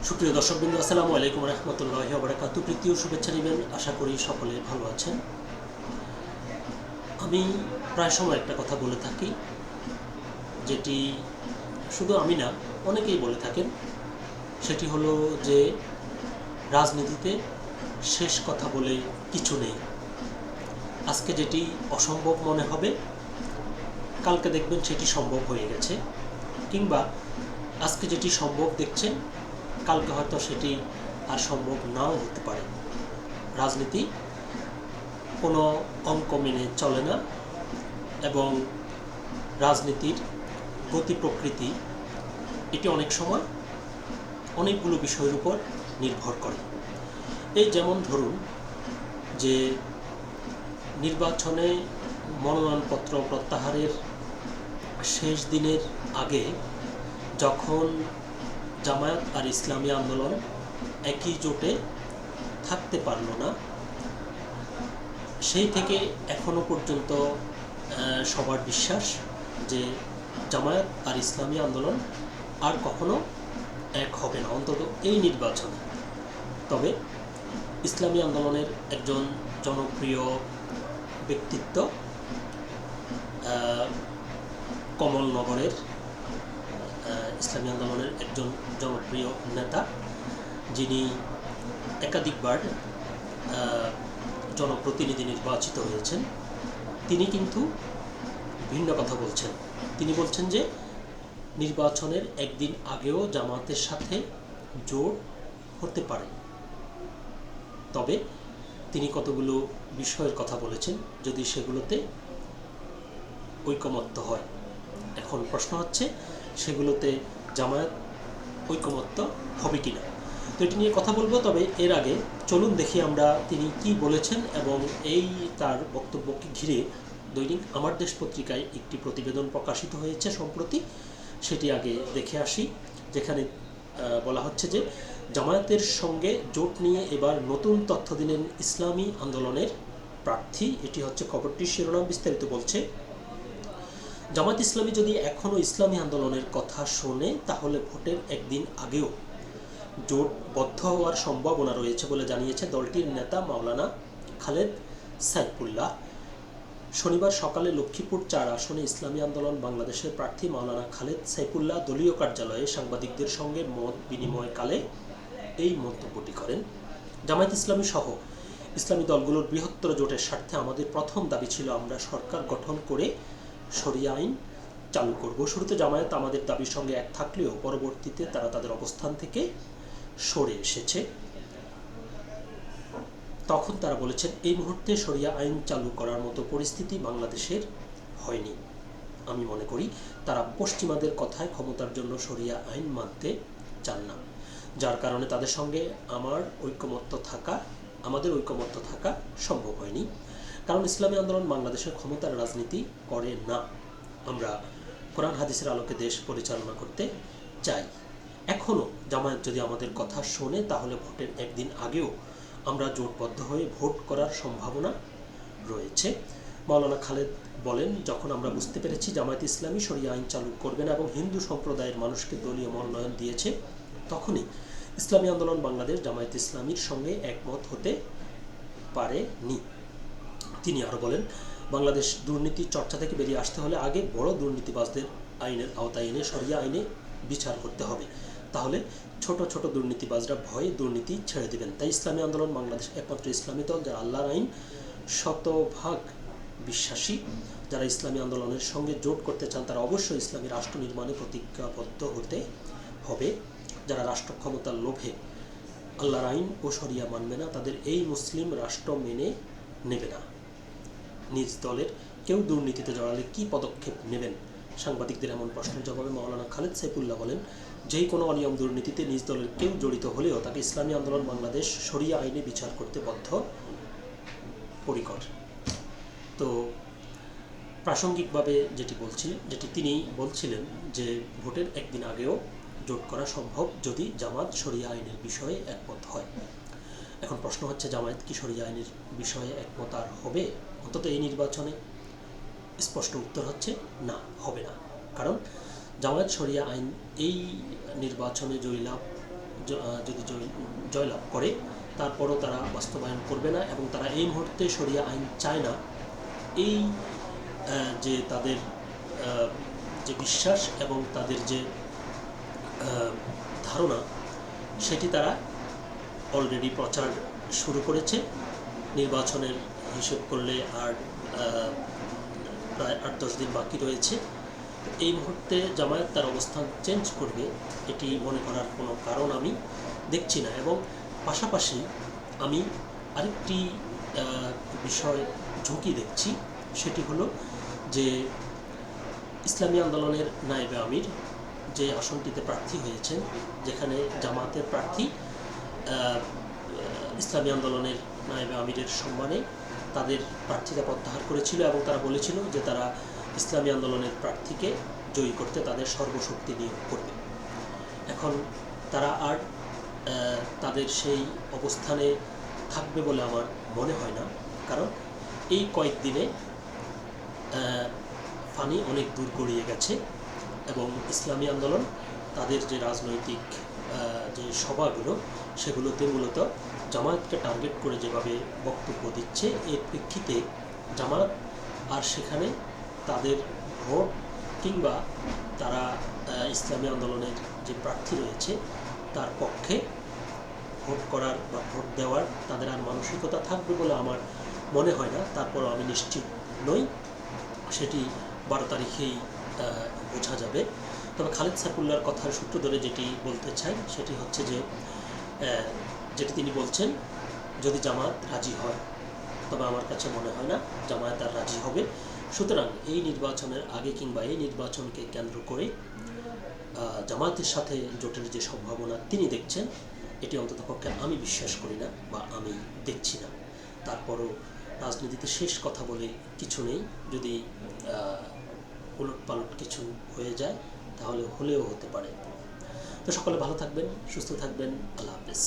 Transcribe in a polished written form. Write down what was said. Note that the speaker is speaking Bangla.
সুপ্রিয় দর্শকবৃন্দ, আসসালামু আলাইকুম রহমতুল্লাহি ওয়া বারাকাতুহু। প্রীতি ও শুভেচ্ছা নেবেন, আশা করি সকলে ভালো আছেন। আমি প্রায় সময় একটা কথা বলে থাকি, যেটি শুধু আমি না, অনেকেই বলে থাকেন। সেটি হলো যে রাজনীতিতে শেষ কথা বলে কিছু নেই। আজকে যেটি অসম্ভব মনে হবে, কালকে দেখবেন সেটি সম্ভব হয়ে গেছে, কিংবা আজকে যেটি সম্ভব দেখছেন, কালকে হয়তো সেটি আর সম্ভব নাও হতে পারে। রাজনীতি কোনো অঙ্ক মেনে চলে না, এবং রাজনীতির গতি প্রকৃতি এটি অনেক সময় অনেকগুলো বিষয়ের উপর নির্ভর করে। এই যেমন ধরুন যে নির্বাচনে মনোনয়নপত্র প্রত্যাহারের শেষ দিনের আগে যখন জামায়াত আর ইসলামী আন্দোলন একই জোটে থাকতে পারল না, সেই থেকে এখনো পর্যন্ত সবার বিশ্বাস যে জামায়াত আর ইসলামী আন্দোলন আর কখনো এক হবে না, অন্তত এই নির্বাচনে। তবে ইসলামী আন্দোলনের একজন জনপ্রিয় ব্যক্তিত্ব, কমলনগরের ইসলামী আন্দোলনের একজন জনপ্রিয় নেতা, যিনি একাধিকবার জনপ্রতিনিধি নির্বাচিত হয়েছেন, তিনি কিন্তু ভিন্ন কথা বলছেন। তিনি বলছেন যে নির্বাচনের একদিন আগেও জামাতের সাথে জোট হতে পারে। তবে তিনি কতগুলো বিষয়ের কথা বলেছেন, যদি সেগুলোতে ঐকমত্য হয়। এখন প্রশ্ন হচ্ছে সেগুলোতে জামায়াত ঐকমত্য হবে কিনা। তো এটি নিয়ে কথা বলবো, তবে এর আগে চলুন দেখি আমরা তিনি কি বলেছেন, এবং এই তার বক্তব্যকে ঘিরে দৈনিক আমার দেশ পত্রিকায় একটি প্রতিবেদন প্রকাশিত হয়েছে সম্প্রতি, সেটি আগে দেখে আসি। যেখানে বলা হচ্ছে যে জামায়াতের সঙ্গে জোট নিয়ে এবার নতুন তথ্য দিলেন ইসলামী আন্দোলনের প্রার্থী। এটি হচ্ছে খবরটির শিরোনাম। বিস্তারিত বলছে, জামায়াত ইসলামী যদি এখনও ইসলামী আন্দোলনের কথা শোনে, তাহলে ভোটের একদিন আগেও জোটবদ্ধ হওয়ার সম্ভাবনা রয়েছে বলে জানিয়েছে দলটির নেতা মাওলানা খালেদ সাইফুল্লাহ। শনিবার সকালে লক্ষ্মীপুর ৪ আসনে ইসলামী আন্দোলন বাংলাদেশের প্রার্থী মাওলানা খালেদ সাইফুল্লাহ দলীয় কার্যালয়ে সাংবাদিকদের সঙ্গে মত বিনিময়কালে এই মন্তব্যটি করেন। জামায়াত ইসলামী সহ ইসলামী দলগুলোর বৃহত্তর জোটের স্বার্থে আমাদের প্রথম দাবি ছিল আমরা সরকার গঠন করে শরিয়া আইন চালু করব। শুরুতে জামায়াত আমাদের দাবির সঙ্গে এক থাকলেও পরবর্তীতে তারা তাদের অবস্থান থেকে সরে এসেছে। তখন তারা বলেছেন, এই মুহূর্তে শরিয়া আইন চালু করার মতো পরিস্থিতি বাংলাদেশের হয়নি। আমি মনে করি তারা পশ্চিমাদের কথায় ক্ষমতার জন্য শরিয়া আইন মানতে চান না, যার কারণে তাদের সঙ্গে আমাদের ঐকমত্য থাকা সম্ভব হয়নি। কারণ ইসলামী আন্দোলন বাংলাদেশের ক্ষমতার রাজনীতি করে না। আমরা কোরআন হাদিসের আলোকে দেশ পরিচালনা করতে চাই। এখনও জামায়াত যদি আমাদের কথা শোনে, তাহলে ভোটের একদিন আগেও আমরা জোটবদ্ধ হয়ে ভোট করার সম্ভাবনা রয়েছে। মাওলানা খালেদ বলেন, যখন আমরা বুঝতে পেরেছি জামায়াত ইসলামী শরিয়া আইন চালু করবে না এবং হিন্দু সম্প্রদায়ের মানুষকে দলীয় মনোনয়ন দিয়েছে, তখনই ইসলামী আন্দোলন বাংলাদেশ জামায়াত ইসলামীর সঙ্গে একমত হতে পারেনি। তিনি আরও বলেন, বাংলাদেশ দুর্নীতি চর্চা থেকে বেরিয়ে আসতে হলে আগে বড় দুর্নীতিবাজদের আইনের আওতায় এনে শরিয়া আইনে বিচার করতে হবে। তাহলে ছোট ছোট দুর্নীতিবাজরা ভয়ে দুর্নীতি ছেড়ে দেবেন। তাই ইসলামী আন্দোলন বাংলাদেশ একমাত্র ইসলামী দল যারা আল্লাহর আইন শতভাগ বিশ্বাসী। যারা ইসলামী আন্দোলনের সঙ্গে জোট করতে চান, তারা অবশ্যই ইসলামী রাষ্ট্র নির্মাণে প্রতিজ্ঞাবদ্ধ হতে হবে। যারা রাষ্ট্র ক্ষমতার লোভে আল্লাহর আইন ও শরিয়া মানবে না, তাদের এই মুসলিম রাষ্ট্র মেনে নেবে না। নিজ দলের কেউ দুর্নীতিতে জড়ালে কি পদক্ষেপ নেবেন? সাংবাদিকদের এমন প্রশ্নের জবাবে মাওলানা খালেদ সাইফুল্লাহ বলেন, যেই কোনো অনিয়ম দুর্নীতিতে নিজ দলের কেউ জড়িত হলেও তাকে ইসলামী আন্দোলন বাংলাদেশ শরিয়া আইনে বিচার করতে বদ্ধপরিকর। তো প্রাসঙ্গিকভাবে যেটি তিনি বলছিলেন যে ভোটের একদিন আগেও জোট করা সম্ভব যদি জামাত শরিয়া আইনের বিষয়ে একমত হয়। এখন প্রশ্ন হচ্ছে, জামায়াত কি শরিয়া আইনের বিষয়ে একমত আর হবে অন্তত এই নির্বাচনে? স্পষ্ট উত্তর হচ্ছে না, হবে না। কারণ জামায়াত শরিয়া আইন এই নির্বাচনে জয়লাভ যদি জয়লাভ করে, তারপরও তারা বাস্তবায়ন করবে না এবং তারা এই মুহূর্তে শরিয়া আইন চায় না। এই যে তাদের যে বিশ্বাস এবং তাদের যে ধারণা, সেটি তারা অলরেডি প্রচার শুরু করেছে। নির্বাচনের হিসেব করলে আর প্রায় 8-10 দিন বাকি রয়েছে। এই মুহূর্তে জামায়াত তার অবস্থান চেঞ্জ করবে এটি মনে করার কোনো কারণ আমি দেখছি না। এবং পাশাপাশি আমি আরেকটি বিষয় ঝুঁকি দেখছি, সেটি হলো যে ইসলামী আন্দোলনের নায়েবে আমির যে আসনটিতে প্রার্থী হয়েছেন, যেখানে জামায়াতের প্রার্থী ইসলামী আন্দোলনের নায়েবে আমিরের সম্মানে তাদের প্রার্থীতা প্রত্যাহার করেছিল এবং তারা বলেছিল যে তারা ইসলামী আন্দোলনের প্রার্থীকে জয়ী করতে তাদের সর্বশক্তি নিয়োগ করবে। এখন তারা আর তাদের সেই অবস্থানে থাকবে বলে আমার মনে হয় না, কারণ এই কয়েকদিনে ফানি অনেক দূর গড়িয়ে গেছে এবং ইসলামী আন্দোলন তাদের যে রাজনৈতিক যে সভাগুলো, সেগুলোতে মূলত জামায়াতকে টার্গেট করে যেভাবে বক্তব্য দিচ্ছে, এর প্রেক্ষিতে জামায়াত আর সেখানে তাদের ভোট কিংবা তারা ইসলামী আন্দোলনের যে প্রার্থী রয়েছে তার পক্ষে ভোট করার বা ভোট দেওয়ার তাদের আর মানসিকতা থাকবে বলে আমার মনে হয় না। তারপরও আমি নিশ্চিত নই, সেটি 12 তারিখেই বোঝা যাবে। তবে খালেদ সাইফুল্লাহর কথার সূত্র ধরে যেটি বলতে চাই সেটি হচ্ছে যে যেটি তিনি বলছেন, যদি জামায়াত রাজি হয়, তবে আমার কাছে মনে হয় না জামায়াত আর রাজি হবে। সুতরাং এই নির্বাচনের আগে কিংবা এই নির্বাচনকে কেন্দ্র করে জামায়াতের সাথে জোটের যে সম্ভাবনা তিনি দেখছেন, এটি অন্ততপক্ষে আমি বিশ্বাস করি না বা আমি দেখছি না। তারপরও রাজনীতিতে শেষ কথা বলে কিছু নেই, যদি উলটপালট কিছু হয়ে যায় তাহলে হলেও হতে পারে। তো সকলে ভালো থাকবেন, সুস্থ থাকবেন, আল্লাহ হাফেজ।